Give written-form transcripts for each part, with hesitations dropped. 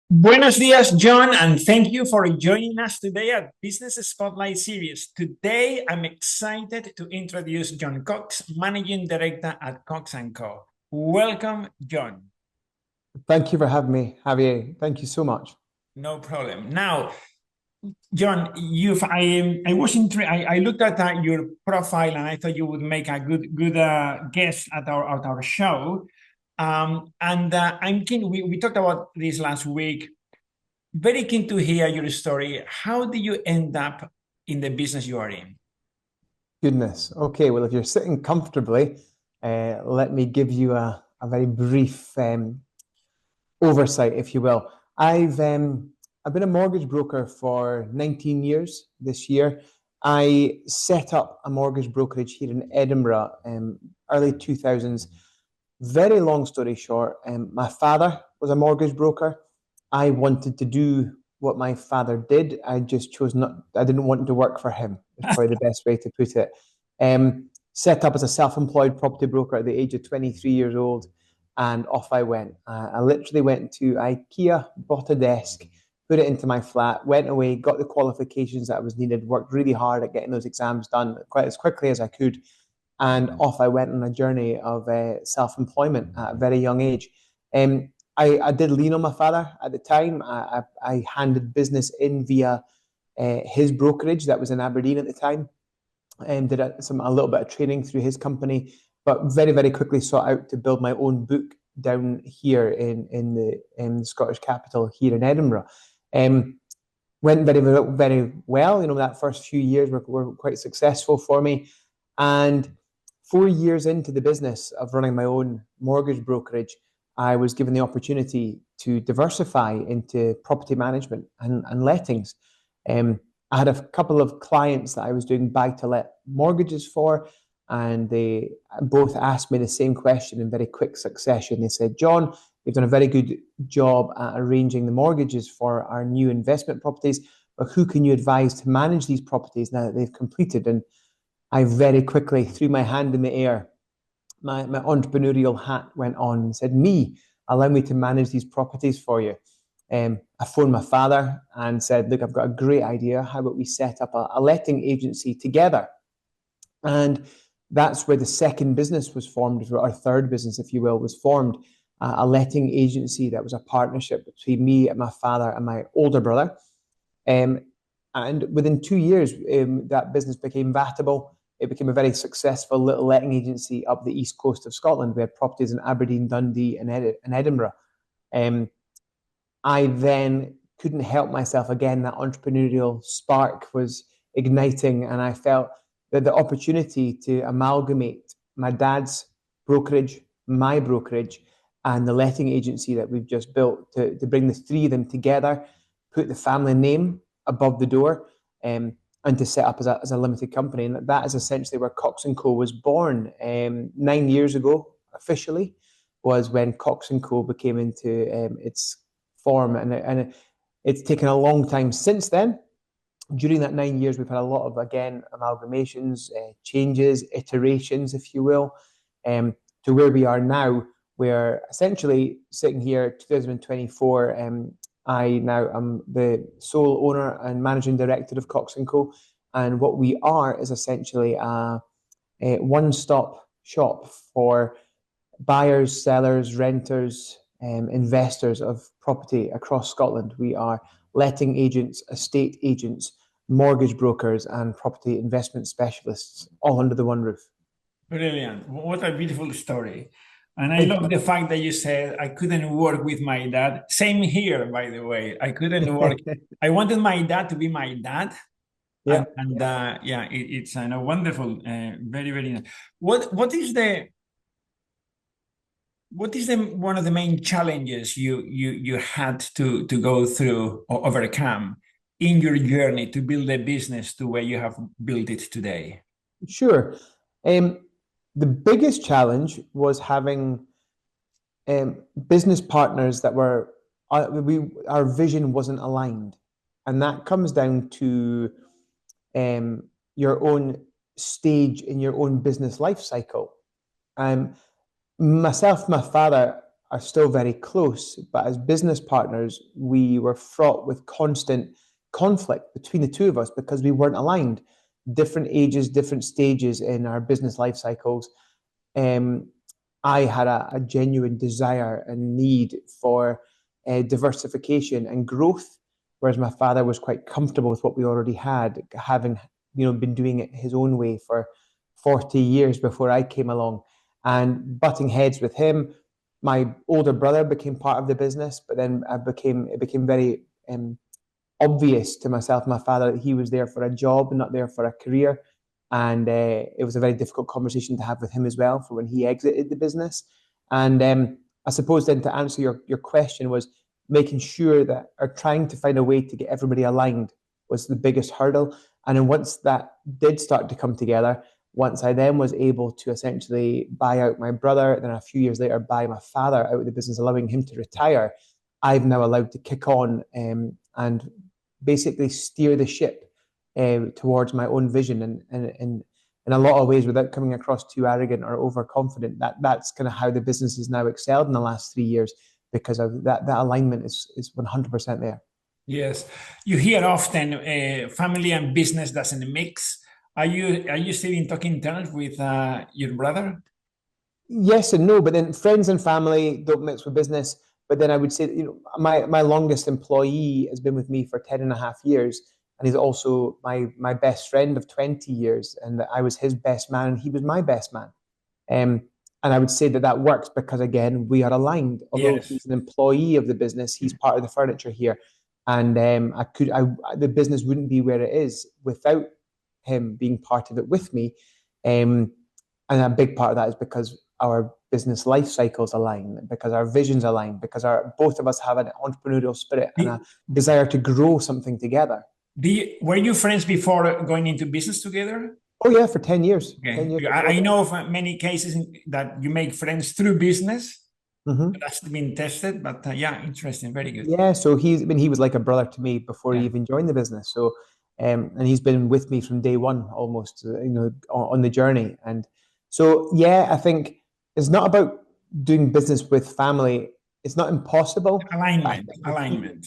Buenos dias, John, and thank you for joining us today at Business Spotlight Series. Today, I'm excited to introduce John Cox, Managing Director at Cox Co. Welcome, John. Thank you for having me, Javier. Thank you so much. No problem. Now, John, I looked at your profile and I thought you would make a good guest at our show. I'm keen. We talked about this last week. Very keen to hear your story. How did you end up in the business you are in? Goodness. Okay, well, if you're sitting comfortably, let me give you a very brief oversight, if you will. I've been a mortgage broker for 19 years this year. I set up a mortgage brokerage here in Edinburgh, early 2000s. Very long story short, my father was a mortgage broker. I wanted to do what my father did. I just chose not, I didn't want to work for him, is probably the best way to put it. Set up as a self-employed property broker at the age of 23 years old, and off I went. I literally went to IKEA, bought a desk, put it into my flat, went away, got the qualifications that was needed, worked really hard at getting those exams done quite as quickly as I could, and off I went on a journey of self-employment at a very young age. I did lean on my father at the time. I handed business in via his brokerage that was in Aberdeen at the time, and did a little bit of training through his company, but very, very quickly sought out to build my own book down here in the Scottish capital here in Edinburgh. Went very, very well. You know, that first few years were quite successful for me. And 4 years into the business of running my own mortgage brokerage, I was given the opportunity to diversify into property management and lettings. I had a couple of clients that I was doing buy to let mortgages for, and they both asked me the same question in very quick succession. They said, John, you've done a very good job at arranging the mortgages for our new investment properties, but who can you advise to manage these properties now that they've completed? And I very quickly threw my hand in the air. My entrepreneurial hat went on and said, me, allow me to manage these properties for you. I phoned my father and said, look, I've got a great idea. How about we set up a letting agency together? And that's where the second business was formed, or third business, if you will, was formed. A letting agency that was a partnership between me and my father and my older brother. Um, and within 2 years, that business became vatable. It became a very successful little letting agency up the east coast of Scotland. We had properties in Aberdeen, Dundee, and Edinburgh. Um, I then couldn't help myself again. That entrepreneurial spark was igniting, and I felt that the opportunity to amalgamate my dad's brokerage, my brokerage, and the letting agency that we've just built to bring the three of them together, put the family name above the door, and to set up as a limited company. And that is essentially where Cox Co was born 9 years ago, officially, was when Cox Co became into its form. And it's taken a long time since then. During that 9 years, we've had a lot of, again, amalgamations, changes, iterations, if you will, to where we are now, where essentially sitting here 2024, I now am the sole owner and managing director of Cox Co. And what we are is essentially a one-stop shop for buyers, sellers, renters, investors of property across Scotland. We are letting agents, estate agents, mortgage brokers, and property investment specialists all under the one roof. Brilliant. What a beautiful story. And I Thank love the fact that you said I couldn't work with my dad. Same here, by the way. I couldn't work. you. I wanted my dad to be my dad. Yeah, Yeah, it's a wonderful, very, very nice. What is the one of the main challenges you had to go through or overcome in your journey to build a business to where you have built it today? sure. Um, the biggest challenge was having business partners that were our vision wasn't aligned, and that comes down to your own stage in your own business life cycle. Um, Myself, my father are still very close, but as business partners, we were fraught with constant conflict between the two of us because we weren't aligned. Different ages, different stages in our business life cycles. Um, I had a genuine desire and need for diversification and growth, whereas my father was quite comfortable with what we already had, having been doing it his own way for 40 years before I came along. And butting heads with him, my older brother became part of the business, but then it became very obvious to myself and my father that he was there for a job and not there for a career. And it was a very difficult conversation to have with him as well for when he exited the business. And I suppose then to answer your question was making sure that, or trying to find a way to get everybody aligned was the biggest hurdle. And then once that did start to come together, once I then was able to essentially buy out my brother, then a few years later buy my father out of the business, allowing him to retire, I've now allowed to kick on and basically steer the ship towards my own vision, and in a lot of ways, without coming across too arrogant or overconfident. That's kind of how the business has now excelled in the last 3 years, because of that alignment is 100% there. Yes, you hear often family and business doesn't mix. Are you still in talking terms with your brother? Yes and no, but then friends and family don't mix with business. But then I would say, my longest employee has been with me for 10 and a half years. And he's also my best friend of 20 years. And I was his best man and he was my best man. And I would say that works because, again, we are aligned. Although Yes. he's an employee of the business, he's part of the furniture here. And the business wouldn't be where it is without him being part of it with me. And a big part of that is because our business life cycles align, because our visions align, because both of us have an entrepreneurial spirit and a desire to grow something together. Were you friends before going into business together? Oh yeah, for 10 years. Okay. 10 years I know of many cases that you make friends through business. Mm-hmm. That's been tested, but yeah, interesting. Very good. Yeah, so he was like a brother to me before Yeah. he even joined the business. So, and he's been with me from day one almost, on the journey. And so, yeah, I think it's not about doing business with family. It's not impossible. Alignment, alignment.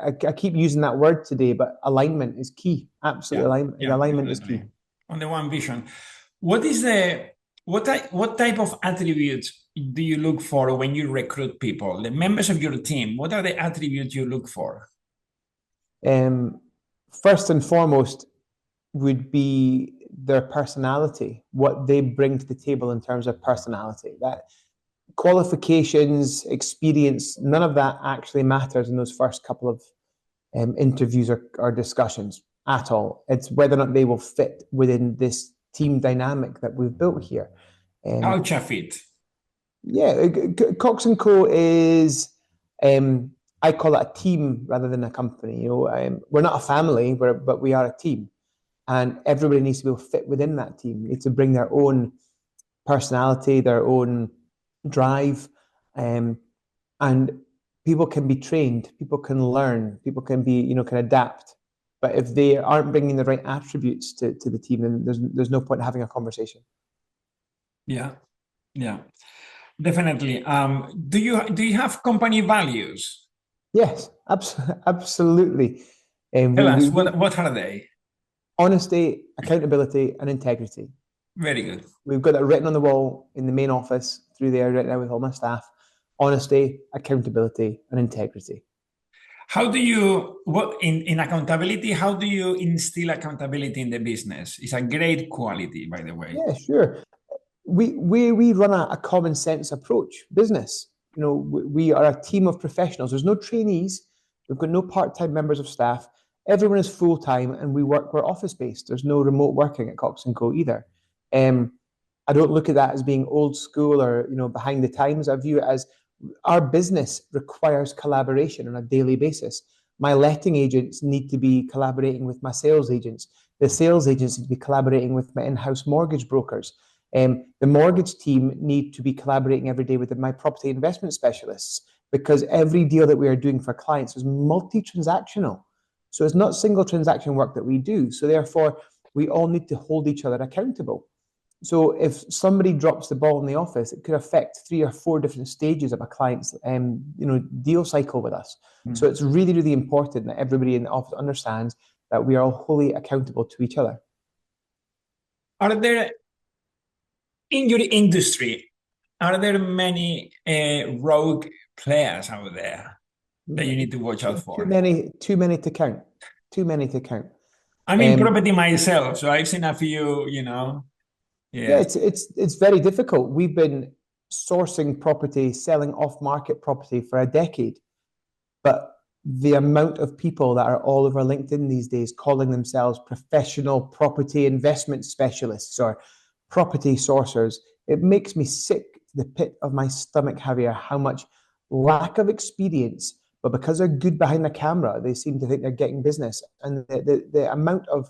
I keep using that word today, but alignment is key. Absolutely, alignment is key. On the one vision. What type of attributes do you look for when you recruit people, the members of your team? What are the attributes you look for? First and foremost would be their personality, what they bring to the table in terms of personality. That qualifications, experience, none of that actually matters in those first couple of interviews or discussions at all. It's whether or not they will fit within this team dynamic that we've built here. Culture fit. Yeah, Cox Co is, I call it a team rather than a company. We're not a family, but we are a team, and everybody needs to be able to fit within that team. They need to bring their own personality, their own drive, and people can be trained, people can learn, people can can adapt. But if they aren't bringing the right attributes to the team, then there's no point in having a conversation. Yeah, yeah, definitely. Do you have company values? Yes, absolutely. Tell us, what are they? Honesty, accountability, and integrity. Very good. We've got that written on the wall in the main office through there right now with all my staff. Honesty, accountability, and integrity. How do in accountability, how do you instill accountability in the business? It's a great quality, by the way. Yeah, sure. We run a common sense approach business. We are a team of professionals. There's no trainees. We've got no part-time members of staff. Everyone is full-time, and we're office-based. There's no remote working at Cox Co either. I don't look at that as being old school or behind the times. I view it as our business requires collaboration on a daily basis. My letting agents need to be collaborating with my sales agents. The sales agents need to be collaborating with my in-house mortgage brokers. The mortgage team need to be collaborating every day with my property investment specialists, because every deal that we are doing for clients is multi-transactional. So it's not single transaction work that we do. So therefore, we all need to hold each other accountable. So if somebody drops the ball in the office, it could affect 3 or 4 different stages of a client's deal cycle with us. So it's really, really important that everybody in the office understands that we are all wholly accountable to each other. Are there, in your industry, are there many rogue players out there that you need to watch out for? Too many to count. Too many to count. I'm in property myself, so I've seen a few, Yeah, yes. it's very difficult. We've been sourcing property, selling off-market property for a decade, but the amount of people that are all over LinkedIn these days calling themselves professional property investment specialists or property sourcers, it makes me sick to the pit of my stomach, Javier, how much lack of experience, but because they're good behind the camera, they seem to think they're getting business. And the amount of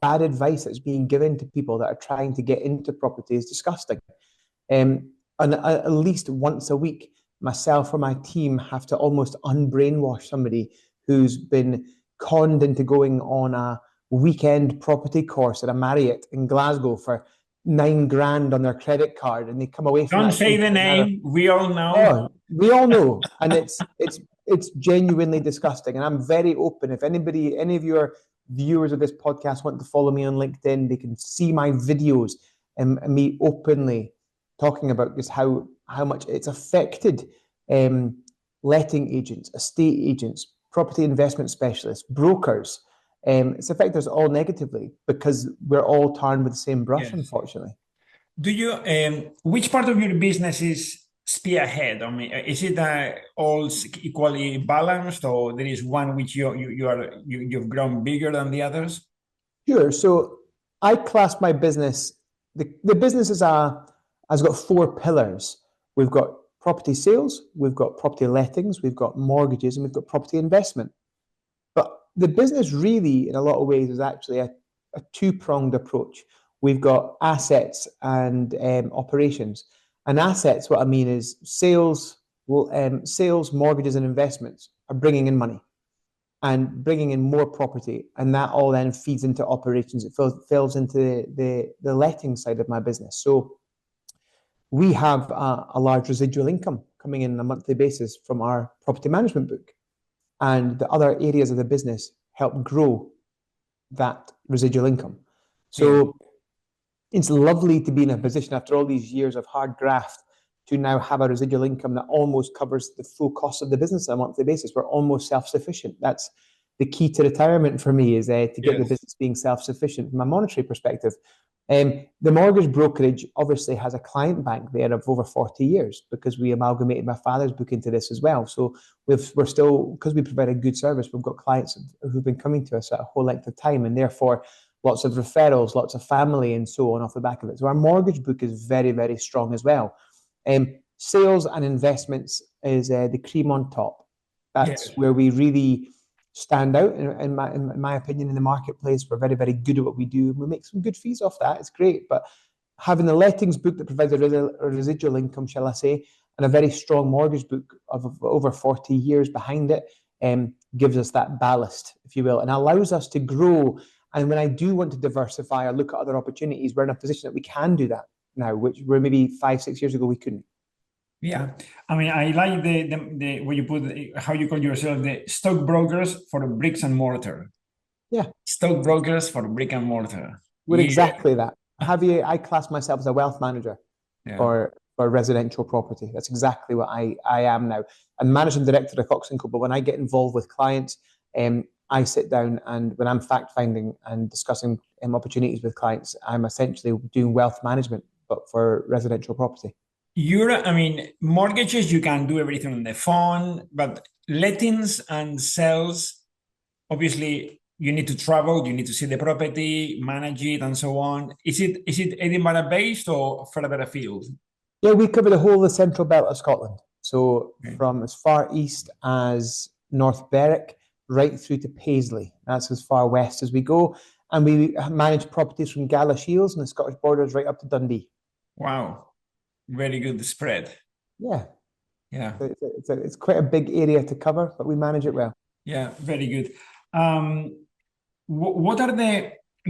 bad advice that's being given to people that are trying to get into property is disgusting. And at least once a week, myself or my team have to almost unbrainwash somebody who's been conned into going on a weekend property course at a Marriott in Glasgow for 9 grand on their credit card, and they come away from Don't that say the thinking, name. We all know. oh, we all know, and it's genuinely disgusting. And I'm very open. If any of your viewers of this podcast want to follow me on LinkedIn, they can see my videos and me openly talking about just how much it's affected letting agents, estate agents, property investment specialists, brokers. It's affected us all negatively because we're all tarred with the same brush, Yes. unfortunately. Do you, which part of your business is spearhead? I mean, is it all equally balanced, or there is one which you've grown bigger than the others? Sure. So I class my business, the business has got 4 pillars. We've got property sales, we've got property lettings, we've got mortgages, and we've got property investment. But the business really, in a lot of ways, is actually a two-pronged approach. We've got assets and operations. And assets, what I mean is sales, mortgages, and investments are bringing in money and bringing in more property, and that all then feeds into operations. It fills into the letting side of my business. So we have a large residual income coming in on a monthly basis from our property management book, and the other areas of the business help grow that residual income. So it's lovely to be in a position after all these years of hard graft to now have a residual income that almost covers the full cost of the business on a monthly basis. We're almost self-sufficient. That's the key to retirement for me, is to get the business being self-sufficient from a monetary perspective. The mortgage brokerage obviously has a client bank there of over 40 years because we amalgamated my father's book into this as well. So we're still, because we provide a good service, we've got clients who've been coming to us at a whole length of time, and therefore lots of referrals, lots of family and so on off the back of it. So our mortgage book is very, very strong as well. Sales and investments is the cream on top. That's where we really stand out, in my opinion, in the marketplace. We're very, very good at what we do, and we make some good fees off that. It's great. But having the lettings book that provides a residual income, shall I say, and a very strong mortgage book of over 40 years behind it gives us that ballast, if you will, and allows us to grow. And when I do want to diversify or look at other opportunities, we're in a position that we can do that now, which where maybe 5-6 years ago we couldn't. Yeah, I mean, I like the what you put, how you call yourself, the stockbrokers for bricks and mortar. Yeah, stockbrokers for brick and mortar. we're exactly that. I class myself as a wealth manager for residential property. That's exactly what I am now. I'm managing director of Cox Co. But when I get involved with clients, I sit down, and when I'm fact finding and discussing opportunities with clients, I'm essentially doing wealth management, but for residential property. I mean, mortgages, you can do everything on the phone, but lettings and sales, obviously, you need to travel, you need to see the property, manage it, and so on. Is it Edinburgh based or further afield? Yeah, we cover the whole of the central belt of Scotland. So from as far east as North Berwick, right through to Paisley. That's as far west as we go. And we manage properties from Galashiels and the Scottish borders right up to Dundee. Wow. Very good spread. Yeah. Yeah. It's quite a big area to cover, but we manage it well. Yeah, very good. What are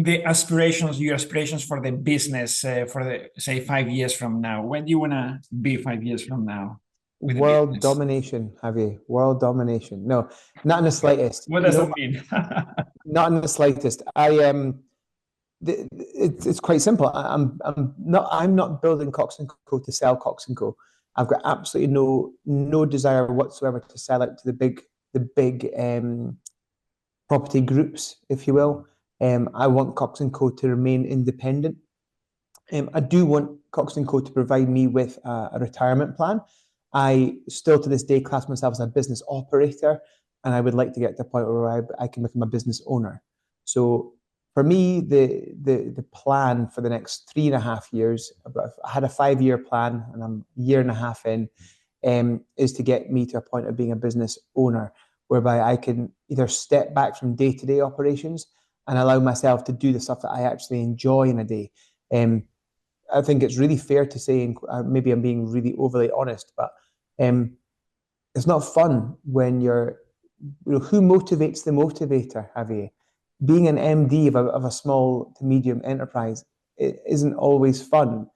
the aspirations, your aspirations for the business, for the say 5 years from now? When do you want to be 5 years from now with the World business? domination, Javier. World domination. No, not in the slightest. What You does know, that mean? not in the slightest. It's quite simple. I'm not building Cox and Co to sell Cox and Co. I've got absolutely no desire whatsoever to sell out to the big property groups, if you will. I want Cox and Co to remain independent. I do want Cox and Co to provide me with a retirement plan. I still to this day class myself as a business operator, and I would like to get to a point where I can become a business owner. So for me, the plan for the next 3.5 years, I had a 5-year plan, and I'm a year and a half in, is to get me to a point of being a business owner, whereby I can either step back from day-to-day operations and allow myself to do the stuff that I actually enjoy in a day. I think it's really fair to say, and maybe I'm being really overly honest, but it's not fun when who motivates the motivator, Javier? Being an MD of a small to medium enterprise, it isn't always fun.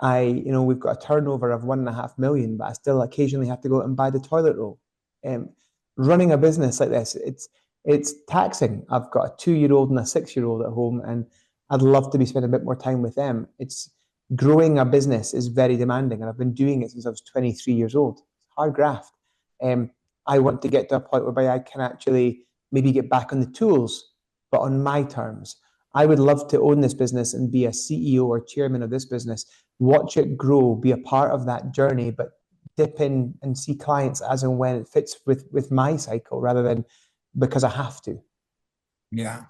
We've got a turnover of 1.5 million, but I still occasionally have to go out and buy the toilet roll. Running a business like this, it's taxing. I've got a 2-year-old and a 6-year-old at home, and I'd love to be spending a bit more time with them. It's growing a business is very demanding, and I've been doing it since I was 23 years old. It's hard graft. I want to get to a point whereby I can actually maybe get back on the tools, but on my terms. I would love to own this business and be a CEO or chairman of this business, watch it grow, be a part of that journey, but dip in and see clients as and when it fits with my cycle rather than because I have to. Yeah,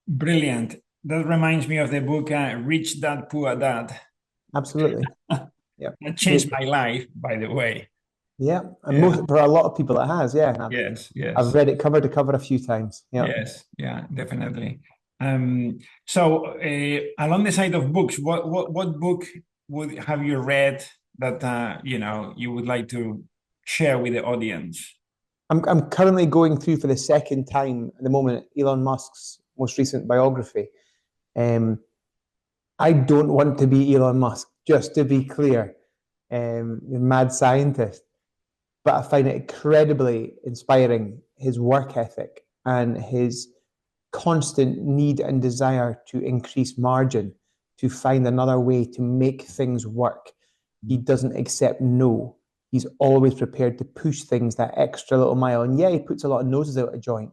brilliant. That reminds me of the book Rich Dad Poor Dad. Absolutely. Yeah. That changed my life, by the way. Yeah. And Yeah. for a lot of people it has. Yeah. Yes, I've yes, read it cover to cover a few times. Yeah. yes, yeah, definitely. So along the side of books, what book would have you read that you would like to share with the audience? I'm currently going through for the second time at the moment Elon Musk's most recent biography. I don't want to be Elon Musk, just to be clear, mad scientist. But I find it incredibly inspiring, his work ethic and his constant need and desire to increase margin, to find another way to make things work. He doesn't accept no. He's always prepared to push things that extra little mile. And yeah, he puts a lot of noses out of joint.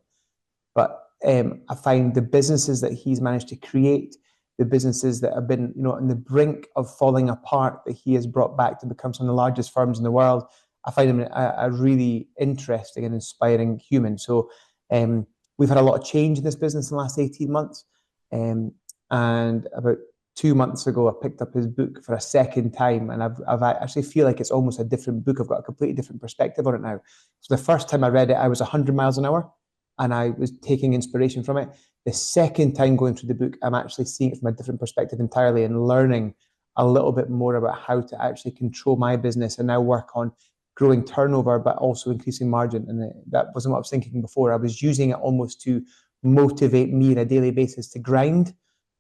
But I find the businesses that he's managed to create, the businesses that have been, on the brink of falling apart, that he has brought back to become some of the largest firms in the world, I find him a really interesting and inspiring human. So we've had a lot of change in this business in the last 18 months. And about 2 months ago, I picked up his book for a second time, and I've actually feel like it's almost a different book. I've got a completely different perspective on it now. So the first time I read it, I was 100 miles an hour, and I was taking inspiration from it. The second time going through the book, I'm actually seeing it from a different perspective entirely and learning a little bit more about how to actually control my business and now work on growing turnover, but also increasing margin. And that wasn't what I was thinking before. I was using it almost to motivate me on a daily basis to grind.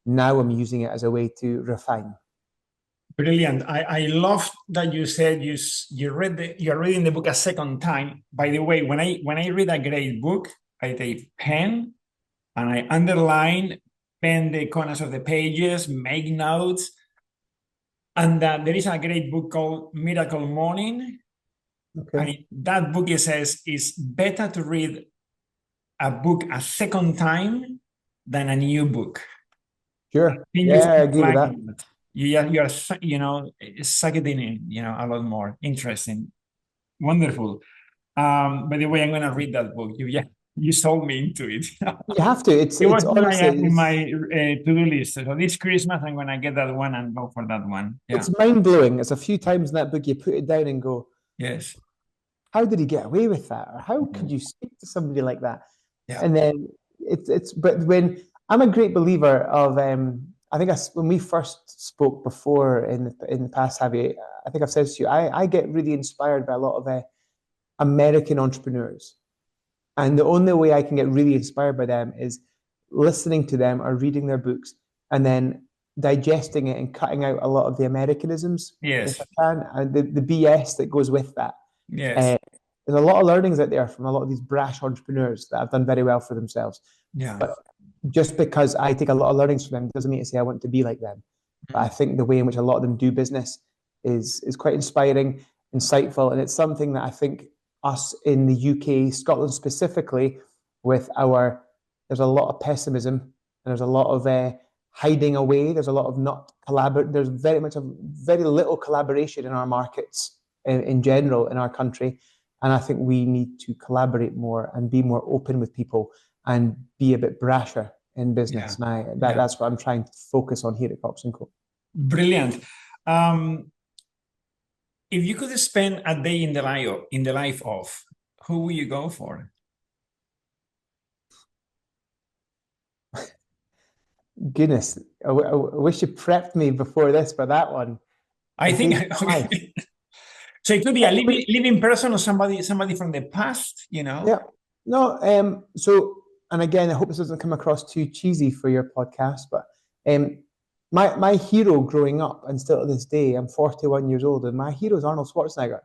Now I'm using it as a way to refine. Brilliant. I love that you said you're reading the book a second time. By the way, when I read a great book, I take pen and I underline, pen the corners of the pages, make notes. And there is a great book called Miracle Morning. Okay. And that book, it says, is better to read a book a second time than a new book. Sure. Then you Yeah, I feel agree with like that. you're suck it in, a lot more. Interesting. Wonderful. By the way, I'm gonna read that book. You sold me into it. You have to. It It's was honestly in my to-do list. So this Christmas, I'm gonna get that one and go for that one. Yeah. it's mind blowing. It's a few times in that book you put it down and go, Yes. how did he get away with that? Or how could Mhm. you speak to somebody like that? Yeah. And then but when I'm a great believer of I think when we first spoke before in the past, Javi, I think I've said to you, I get really inspired by a lot of American entrepreneurs. And the only way I can get really inspired by them is listening to them or reading their books and then digesting it and cutting out a lot of the Americanisms, if Yes. I can, and the BS that goes with that. Yes. Uh, there's a lot of learnings out there from a lot of these brash entrepreneurs that have done very well for themselves. Yeah. But just because I take a lot of learnings from them doesn't mean to say I want to be like them. But I think the way in which a lot of them do business is quite inspiring, insightful, and it's something that I think us in the UK, Scotland specifically, with there's a lot of pessimism and there's a lot of hiding away. There's a lot of not collaborate. There's very little collaboration in our markets in general in our country, and I think we need to collaborate more and be more open with people and be a bit brasher in Yeah. business. And Yeah. that's what I'm trying to focus on here at Cox Co. Brilliant. If you could spend a day in the life of, who would you go for? Goodness, I wish you prepped me before this for that one. I A think day in my life. okay. So it could be a living person or somebody from the past, Yeah. No, so, and again, I hope this doesn't come across too cheesy for your podcast, but um, my hero growing up and still to this day, I'm 41 years old, and my hero is Arnold Schwarzenegger.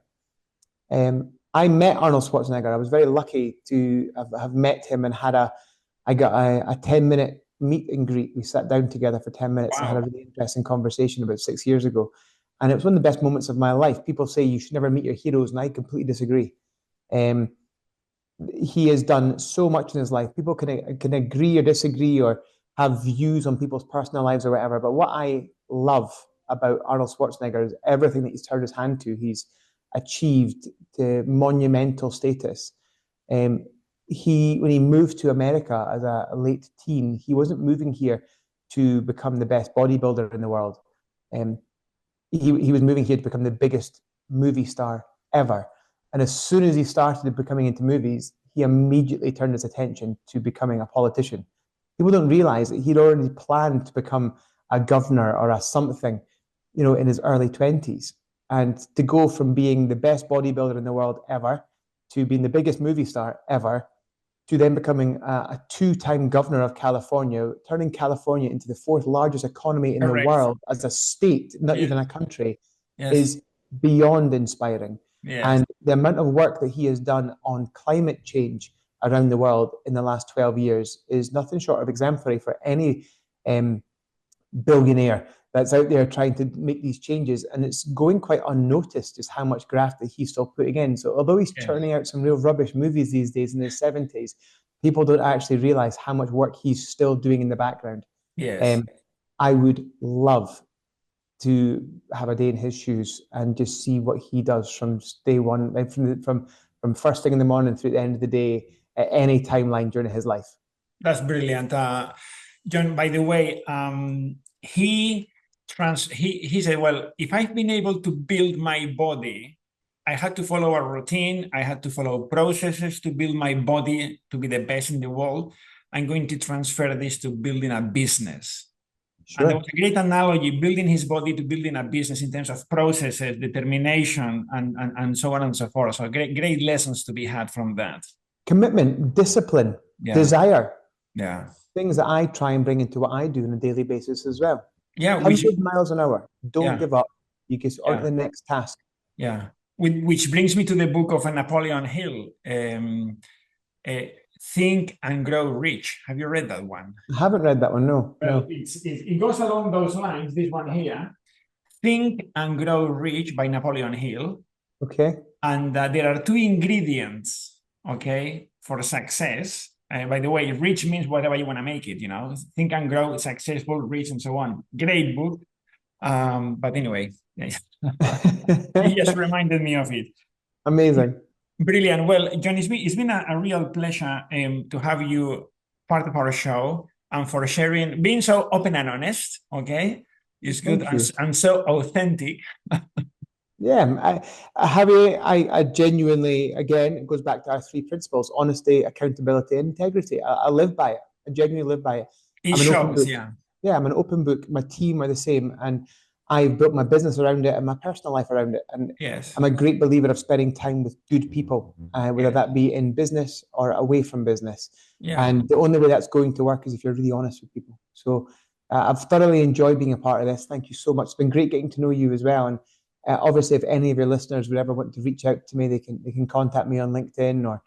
I met Arnold Schwarzenegger. I was very lucky to have met him and I got a 10-minute meet and greet. We sat down together for 10 minutes and had a Wow. really interesting conversation about 6 years ago. And it was one of the best moments of my life. People say you should never meet your heroes, and I completely disagree. Um, he has done so much in his life. People can agree or disagree or have views on people's personal lives or whatever. But what I love about Arnold Schwarzenegger is everything that he's turned his hand to. He's achieved the monumental status. Um, when he moved to America as a late teen, he wasn't moving here to become the best bodybuilder in the world. Um, he was moving here to become the biggest movie star ever. And as soon as he started becoming into movies, he immediately turned his attention to becoming a politician. People don't realize that he'd already planned to become a governor or a something, in his early 20s. And to go from being the best bodybuilder in the world ever to being the biggest movie star ever to then becoming a two-time governor of California, turning California into the fourth largest economy in the Correct. world as a state, not Yes. even a country, Yes. is beyond inspiring. Yes. And the amount of work that he has done on climate change around the world in the last 12 years is nothing short of exemplary for any billionaire that's out there trying to make these changes. And it's going quite unnoticed just how much graft that he's still putting in. So although he's Yes. churning out some real rubbish movies these days in his 70s, people don't actually realize how much work he's still doing in the background. Yes. I would love to have a day in his shoes and just see what he does from day one, from first thing in the morning through the end of the day at any timeline during his life. That's brilliant. John, by the way, he said, well, if I've been able to build my body, I had to follow a routine, I had to follow processes to build my body to be the best in the world. I'm going to transfer this to building a business. Sure. And there was a great analogy, building his body to building a business in terms of processes, determination, and so on and so forth. So great lessons to be had from that. Commitment, discipline, desire. Yeah. Things that I try and bring into what I do on a daily basis as well. Yeah. 100 miles an hour. Don't give up. You get on to the next task. Yeah. Which brings me to the book of Napoleon Hill, Think and Grow Rich. Have you read that one? I haven't read that one, no. Well, it goes along those lines, this one here. Think and Grow Rich by Napoleon Hill. Okay. And there are two ingredients, okay, for success. By the way, rich means whatever you want to make it, Think and Grow, successful, rich, and so on. Great book. But anyway, he just reminded me of it. Amazing. Brilliant. Well, John, it's been a real pleasure to have you part of our show and for sharing, being so open and honest, okay? It's good and so authentic. Yeah, I genuinely, again, it goes back to our three principles: honesty, accountability, and integrity. I live by it. I genuinely live by it. It shows, yeah. Yeah, I'm an open book. My team are the same. And I've built my business around it and my personal life around it. And Yes. I'm a great believer of spending time with good people, whether Yes. that be in business or away from business. Yeah. And the only way that's going to work is if you're really honest with people. So I've thoroughly enjoyed being a part of this. Thank you so much. It's been great getting to know you as well. And obviously, if any of your listeners would ever want to reach out to me, they can contact me on LinkedIn or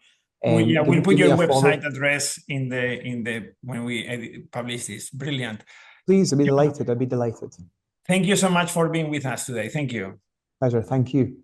We'll put give me your a follow. website address in the when we publish this. Brilliant. Please, I'd be Yeah. delighted. I'd be delighted. Thank you so much for being with us today. Thank you. Pleasure. Thank you.